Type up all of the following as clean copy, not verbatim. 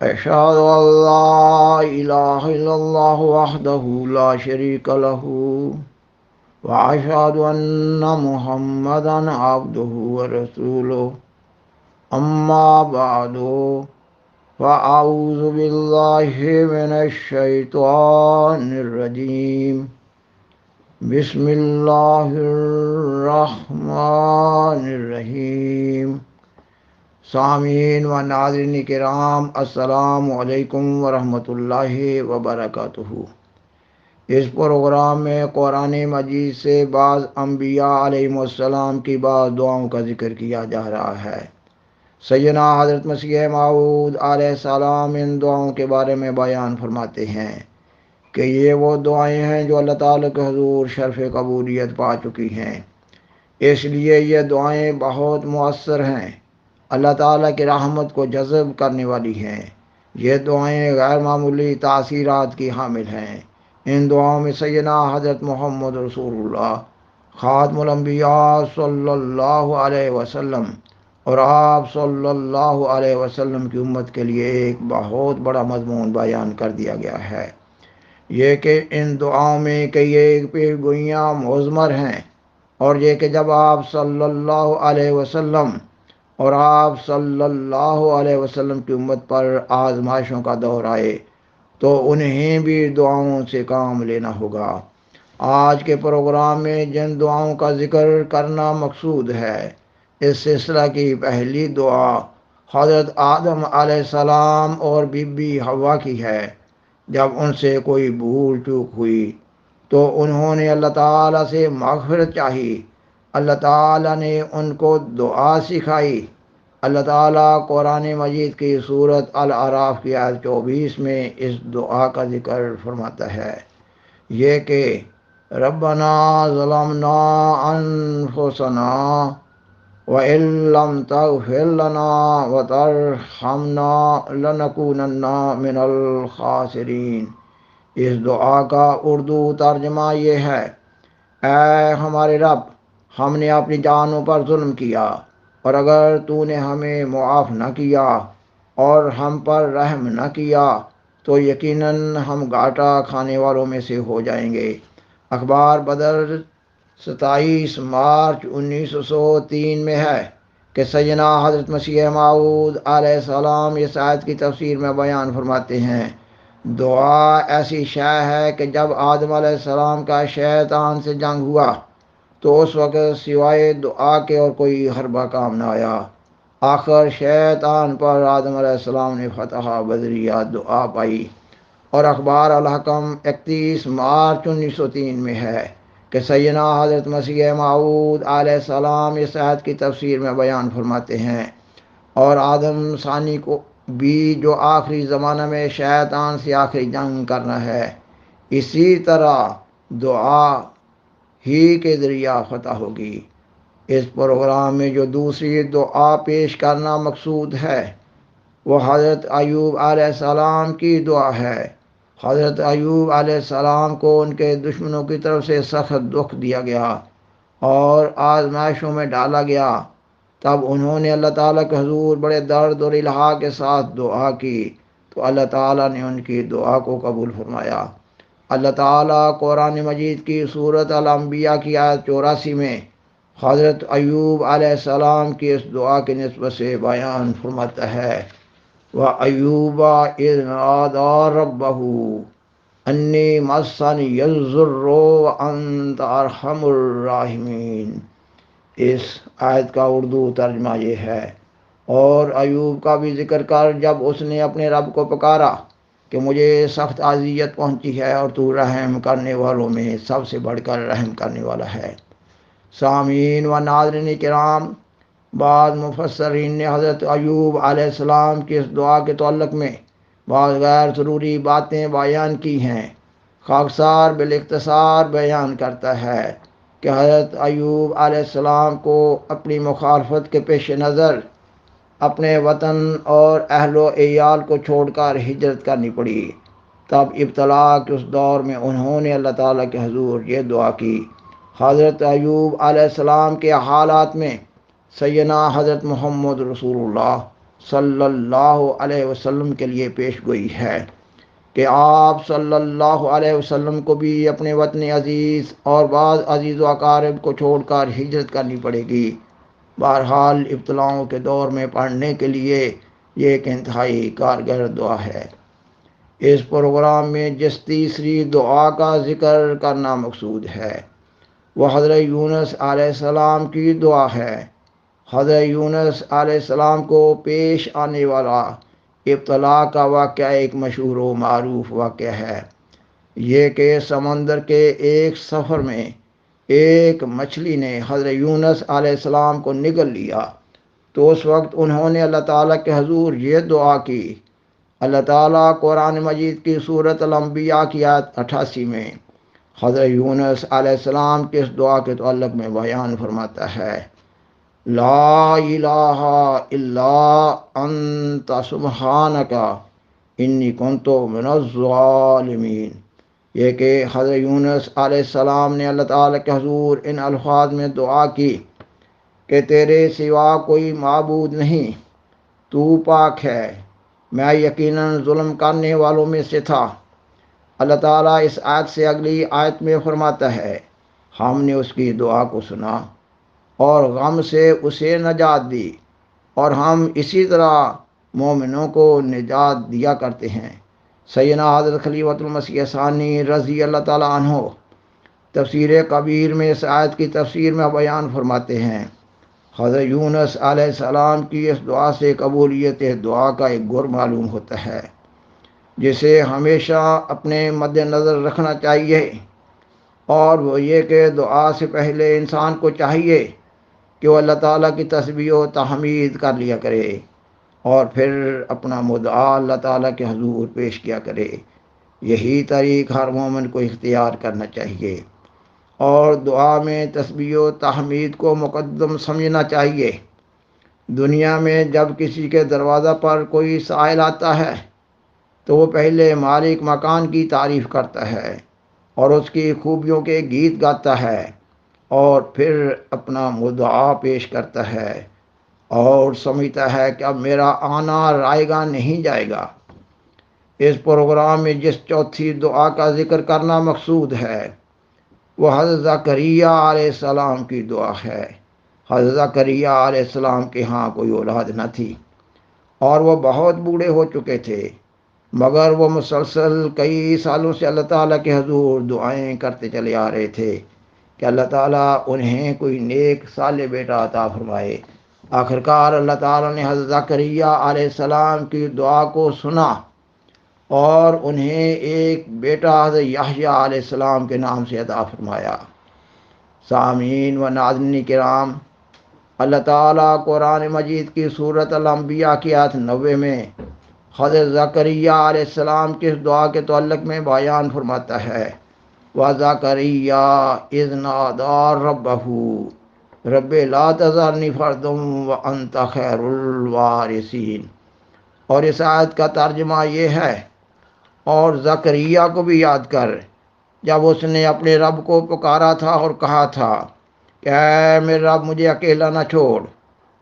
أشهد أن لا إله إلا الله وحده لا شريك له وأشهد أن محمدا عبده ورسوله أما بعد فأعوذ بالله من الشيطان الرجيم بسم الله الرحمن الرحیم۔ سامعین و ناظرین کرام، السلام علیکم ورحمۃ اللہ وبرکاتہ۔ اس پروگرام میں قرآن مجید سے بعض انبیاء علیہم السلام کی بعض دعاؤں کا ذکر کیا جا رہا ہے۔ سیدنا حضرت مسیح موعود علیہ السلام ان دعاؤں کے بارے میں بیان فرماتے ہیں کہ یہ وہ دعائیں ہیں جو اللہ تعالیٰ کے حضور شرف قبولیت پا چکی ہیں، اس لیے یہ دعائیں بہت مؤثر ہیں، اللہ تعالیٰ کی رحمت کو جذب کرنے والی ہیں۔ یہ دعائیں غیر معمولی تاثیرات کی حامل ہیں۔ ان دعاؤں میں سیدنا حضرت محمد رسول اللہ خاتم الانبیاء صلی اللہ علیہ وسلم اور آپ صلی اللہ علیہ وسلم کی امت کے لیے ایک بہت بڑا مضمون بیان کر دیا گیا ہے، یہ کہ ان دعاؤں میں کئی ایک پیشگوئیاں مضمر ہیں، اور یہ کہ جب آپ صلی اللہ علیہ وسلم اور آپ صلی اللہ علیہ وسلم کی امت پر آزمائشوں کا دور آئے تو انہیں بھی دعاؤں سے کام لینا ہوگا۔ آج کے پروگرام میں جن دعاؤں کا ذکر کرنا مقصود ہے، اس سلسلہ کی پہلی دعا حضرت آدم علیہ السلام اور بی بی حوا کی ہے۔ جب ان سے کوئی بھول چوک ہوئی تو انہوں نے اللہ تعالیٰ سے مغفرت چاہی، اللہ تعالیٰ نے ان کو دعا سکھائی۔ اللہ تعالیٰ قرآن مجید کی سورۃ الاعراف کی آیت 24 میں اس دعا کا ذکر فرماتا ہے، یہ کہ ربنا ظلمنا انفسنا وَإِن لَّمْ تَغْفِرْ لَنَا وَتَرْحَمْنَا لَنَكُونَنَّ مِنَ الْخَاسِرِينَ۔ اس دعا کا اردو ترجمہ یہ ہے، اے ہمارے رب، ہم نے اپنی جانوں پر ظلم کیا، اور اگر تو نے ہمیں معاف نہ کیا اور ہم پر رحم نہ کیا تو یقیناً ہم گھاٹا کھانے والوں میں سے ہو جائیں گے۔ اخبار بدر 27 مارچ 1903 میں ہے کہ سیدنا حضرت مسیح موعود علیہ السلام اس آیت کی تفسیر میں بیان فرماتے ہیں، دعا ایسی شے ہے کہ جب آدم علیہ السلام کا شیطان سے جنگ ہوا تو اس وقت سوائے دعا کے اور کوئی حربہ کام نہ آیا۔ آخر شیطان پر آدم علیہ السلام نے فتح بذریعہ دعا پائی، اور اخبار الحکم 31 مارچ 1903 میں ہے کہ سیدنا حضرت مسیح موعود علیہ السلام اس آیت کی تفسیر میں بیان فرماتے ہیں، اور آدم ثانی کو بھی جو آخری زمانہ میں شیطان سے آخری جنگ کرنا ہے، اسی طرح دعا ہی کے ذریعہ فتح ہوگی۔ اس پروگرام میں جو دوسری دعا پیش کرنا مقصود ہے وہ حضرت ایوب علیہ السلام کی دعا ہے۔ حضرت ایوب علیہ السلام کو ان کے دشمنوں کی طرف سے سخت دکھ دیا گیا اور آزمائشوں میں ڈالا گیا، تب انہوں نے اللہ تعالیٰ کے حضور بڑے درد اور الحاح کے ساتھ دعا کی تو اللہ تعالیٰ نے ان کی دعا کو قبول فرمایا۔ اللہ تعالیٰ قرآن مجید کی سورۃ الانبیاء کی آیت 84 میں حضرت ایوب علیہ السلام کی اس دعا کی نسبت سے بیان فرماتا ہے، وَأَيُّوبَ إِذْ نَادَىٰ رَبَّهُ أَنِّي مَسَّنِيَ الضُّرُّ وَأَنتَ أَرْحَمُ الراحمین۔ اس آیت کا اردو ترجمہ یہ ہے، اور ایوب کا بھی ذکر کر جب اس نے اپنے رب کو پکارا کہ مجھے سخت اذیت پہنچی ہے اور تو رحم کرنے والوں میں سب سے بڑھ کر رحم کرنے والا ہے۔ سامعین و ناظرین کرام، بعض مفسرین نے حضرت ایوب علیہ السلام کی اس دعا کے تعلق میں بعض غیر ضروری باتیں بیان کی ہیں۔ خاکسار بالاختصار بیان کرتا ہے کہ حضرت ایوب علیہ السلام کو اپنی مخالفت کے پیش نظر اپنے وطن اور اہل و عیال کو چھوڑ کر ہجرت کرنی پڑی۔ تب ابتلا کے اس دور میں انہوں نے اللہ تعالیٰ کے حضور یہ دعا کی۔ حضرت ایوب علیہ السلام کے حالات میں سیدنا حضرت محمد رسول اللہ صلی اللہ علیہ وسلم کے لیے پیش گوئی ہے کہ آپ صلی اللہ علیہ وسلم کو بھی اپنے وطن عزیز اور بعض عزیز و اقارب کو چھوڑ کر ہجرت کرنی پڑے گی۔ بہرحال ابتلاؤں کے دور میں پڑھنے کے لیے یہ ایک انتہائی کارگر دعا ہے۔ اس پروگرام میں جس تیسری دعا کا ذکر کرنا مقصود ہے وہ حضرت یونس علیہ السلام کی دعا ہے۔ حضرت یونس علیہ السلام کو پیش آنے والا ابتلا کا واقعہ ایک مشہور و معروف واقعہ ہے۔ یہ کہ سمندر کے ایک سفر میں ایک مچھلی نے حضرت یونس علیہ السلام کو نگل لیا، تو اس وقت انہوں نے اللہ تعالیٰ کے حضور یہ دعا کی۔ اللہ تعالیٰ قرآن مجید کی سورۃ الانبیاء کی آیت 88 میں حضرت یونس علیہ السلام کے اس دعا کے تعلق میں بیان فرماتا ہے، لا الہ الا انت سبحانک انی کنت من الظالمین۔ یہ کہ حضرت یونس علیہ السلام نے اللہ تعالیٰ کے حضور ان الفاظ میں دعا کی کہ تیرے سوا کوئی معبود نہیں، تو پاک ہے، میں یقیناً ظلم کرنے والوں میں سے تھا۔ اللہ تعالیٰ اس آیت سے اگلی آیت میں فرماتا ہے، ہم نے اس کی دعا کو سنا اور غم سے اسے نجات دی، اور ہم اسی طرح مومنوں کو نجات دیا کرتے ہیں۔ سیدنا حضرت خلیفۃ المسیح ثانی رضی اللہ تعالیٰ عنہ تفسیر کبیر میں اس آیت کی تفسیر میں بیان فرماتے ہیں، حضرت یونس علیہ السلام کی اس دعا سے قبولیت دعا کا ایک گر معلوم ہوتا ہے جسے ہمیشہ اپنے مد نظر رکھنا چاہیے، اور وہ یہ کہ دعا سے پہلے انسان کو چاہیے کہ وہ اللہ تعالیٰ کی تسبیح و تحمید کر لیا کرے اور پھر اپنا مدعا اللہ تعالیٰ کے حضور پیش کیا کرے۔ یہی طریق ہر مومن کو اختیار کرنا چاہیے، اور دعا میں تسبیح و تحمید کو مقدم سمجھنا چاہیے۔ دنیا میں جب کسی کے دروازہ پر کوئی سائل آتا ہے تو وہ پہلے مالک مکان کی تعریف کرتا ہے اور اس کی خوبیوں کے گیت گاتا ہے، اور پھر اپنا مدعا پیش کرتا ہے اور سمجھتا ہے کہ اب میرا آنا رائے گا نہیں جائے گا۔ اس پروگرام میں جس چوتھی دعا کا ذکر کرنا مقصود ہے وہ حضرت زکریا علیہ السلام کی دعا ہے۔ حضرت زکریا علیہ السلام کے ہاں کوئی اولاد نہ تھی اور وہ بہت بوڑھے ہو چکے تھے، مگر وہ مسلسل کئی سالوں سے اللہ تعالیٰ کے حضور دعائیں کرتے چلے آ رہے تھے کہ اللہ تعالیٰ انہیں کوئی نیک صالح بیٹا عطا فرمائے۔ آخرکار اللہ تعالیٰ نے حضرت زکریا علیہ السلام کی دعا کو سنا اور انہیں ایک بیٹا حضرت یحییٰ علیہ السلام کے نام سے عطا فرمایا۔ سامعین و ناظرین کرام، اللہ تعالیٰ قرآن مجید کی سورۃ الانبیاء کی آیت 90 میں حضرت زکریا علیہ السلام کی اس دعا کے تعلق میں بیان فرماتا ہے، وَزَكَرِيَّا إِذْ نَادَىٰ رَبَّهُ رَبِّ لَا تَذَرْنِي فَرْدًا وَأَنْتَ خَيْرُ الْوَارِثِينَ۔ اور اس آیت کا ترجمہ یہ ہے، اور زکریا کو بھی یاد کر جب اس نے اپنے رب کو پکارا تھا اور کہا تھا کہ اے میرے رب مجھے اکیلا نہ چھوڑ،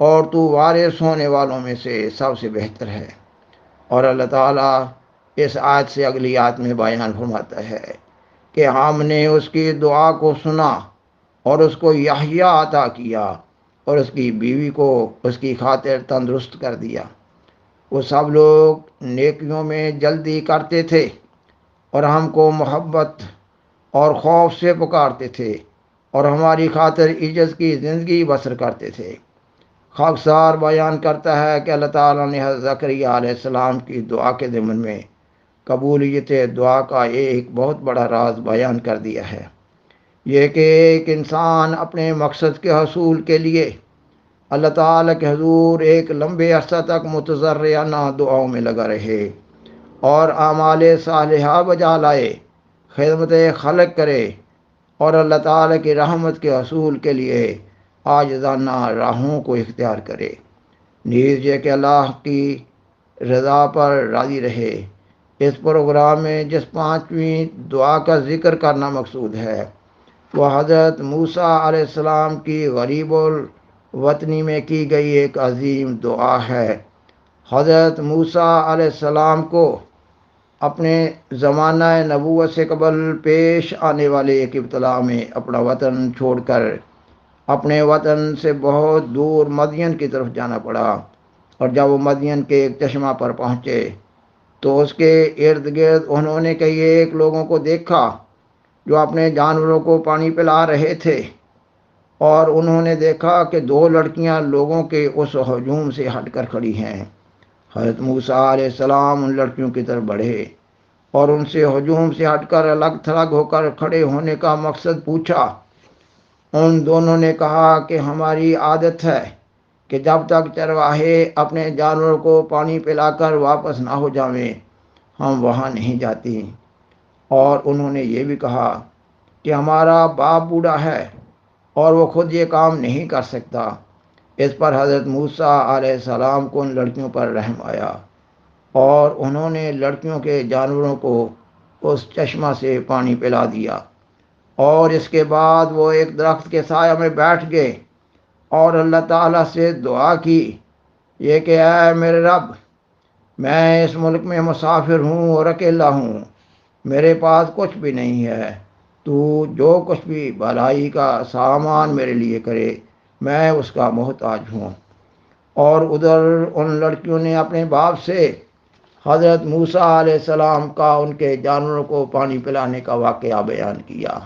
اور تو وارث ہونے والوں میں سے سب سے بہتر ہے۔ اور اللہ تعالیٰ اس آیت سے اگلی آیت میں بیان فرماتا ہے کہ ہم نے اس کی دعا کو سنا اور اس کو یحییٰ عطا کیا اور اس کی بیوی کو اس کی خاطر تندرست کر دیا۔ وہ سب لوگ نیکیوں میں جلدی کرتے تھے اور ہم کو محبت اور خوف سے پکارتے تھے اور ہماری خاطر عزت کی زندگی بسر کرتے تھے۔ خاکسار بیان کرتا ہے کہ اللہ تعالیٰ نے حضرت زکریا علیہ السلام کی دعا کے ضمن میں قبولیت دعا کا ایک بہت بڑا راز بیان کر دیا ہے، یہ کہ ایک انسان اپنے مقصد کے حصول کے لیے اللہ تعالیٰ کے حضور ایک لمبے عرصہ تک متضرعانہ دعاؤں میں لگا رہے اور اعمال صالحہ بجا لائے، خدمت خلق کرے اور اللہ تعالیٰ کی رحمت کے حصول کے لیے عاجزانہ راہوں کو اختیار کرے، نیز یہ کہ اللہ کی رضا پر راضی رہے۔ اس پروگرام میں جس پانچویں دعا کا ذکر کرنا مقصود ہے وہ حضرت موسیٰ علیہ السلام کی غریب الوطنی میں کی گئی ایک عظیم دعا ہے، حضرت موسیٰ علیہ السلام کو اپنے زمانہ نبوت سے قبل پیش آنے والے ایک ابتلا میں اپنا وطن چھوڑ کر اپنے وطن سے بہت دور مدین کی طرف جانا پڑا، اور جب وہ مدین کے ایک چشمہ پر پہنچے تو اس کے ارد گرد انہوں نے کئی ایک لوگوں کو دیکھا جو اپنے جانوروں کو پانی پلا رہے تھے، اور انہوں نے دیکھا کہ دو لڑکیاں لوگوں کے اس ہجوم سے ہٹ کر کھڑی ہیں۔ حضرت موسیٰ علیہ السلام ان لڑکیوں کی طرف بڑھے اور ان سے ہجوم سے ہٹ کر الگ تھلگ ہو کر کھڑے ہونے کا مقصد پوچھا۔ ان دونوں نے کہا کہ ہماری عادت ہے کہ جب تک چرواہے اپنے جانوروں کو پانی پلا کر واپس نہ ہو جائیں ہم وہاں نہیں جاتی، اور انہوں نے یہ بھی کہا کہ ہمارا باپ بوڑھا ہے اور وہ خود یہ کام نہیں کر سکتا۔ اس پر حضرت موسیٰ علیہ السلام کو ان لڑکیوں پر رحم آیا اور انہوں نے لڑکیوں کے جانوروں کو اس چشمہ سے پانی پلا دیا، اور اس کے بعد وہ ایک درخت کے سایہ میں بیٹھ گئے اور اللہ تعالیٰ سے دعا کی، یہ کہ اے میرے رب، میں اس ملک میں مسافر ہوں اور اکیلا ہوں، میرے پاس کچھ بھی نہیں ہے، تو جو کچھ بھی بھلائی کا سامان میرے لیے کرے میں اس کا محتاج ہوں۔ اور ادھر ان لڑکیوں نے اپنے باپ سے حضرت موسیٰ علیہ السلام کا ان کے جانوروں کو پانی پلانے کا واقعہ بیان کیا،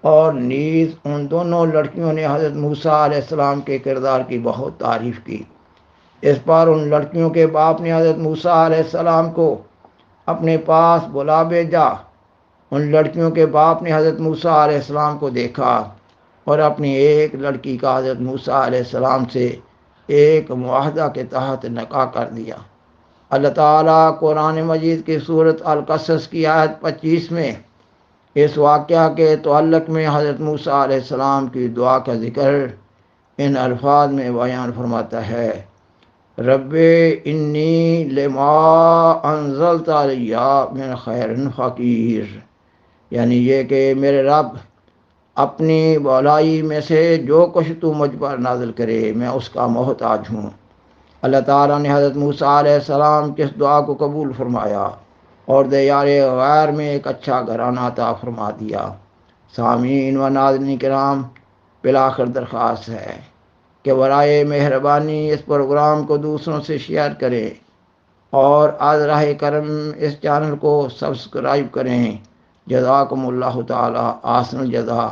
اور نیز ان دونوں لڑکیوں نے حضرت موسیٰ علیہ السلام کے کردار کی بہت تعریف کی۔ اس پر ان لڑکیوں کے باپ نے حضرت موسیٰ علیہ السلام کو اپنے پاس بلا بھیجا۔ ان لڑکیوں کے باپ نے حضرت موسیٰ علیہ السلام کو دیکھا اور اپنی ایک لڑکی کا حضرت موسیٰ علیہ السلام سے ایک معاہدہ کے تحت نکاح کر دیا۔ اللہ تعالیٰ قرآن مجید کی سورۃ القصص کی آیت 25 میں اس واقعہ کے تعلق میں حضرت موسیٰ علیہ السلام کی دعا کا ذکر ان الفاظ میں بیان فرماتا ہے، رب انی لما انزلت علی من خیر فقیر، یعنی یہ کہ میرے رب، اپنی بھلائی میں سے جو کچھ تو مجھ پر نازل کرے میں اس کا محتاج ہوں۔ اللہ تعالیٰ نے حضرت موسیٰ علیہ السلام کی اس دعا کو قبول فرمایا اور دیار غیر میں ایک اچھا گھرانہ عطا فرما دیا۔ سامعین و ناظرین کرام، بالآخر درخواست ہے کہ برائے مہربانی اس پروگرام کو دوسروں سے شیئر کریں اور از راہ کرم اس چینل کو سبسکرائب کریں۔ جزاکم اللہ تعالی احسن الجزا،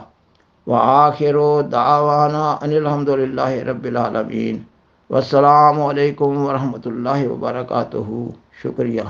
وآخر دعوانا ان الحمد للہ رب العالمین، والسلام علیکم ورحمۃ اللہ وبرکاتہ۔ شکریہ۔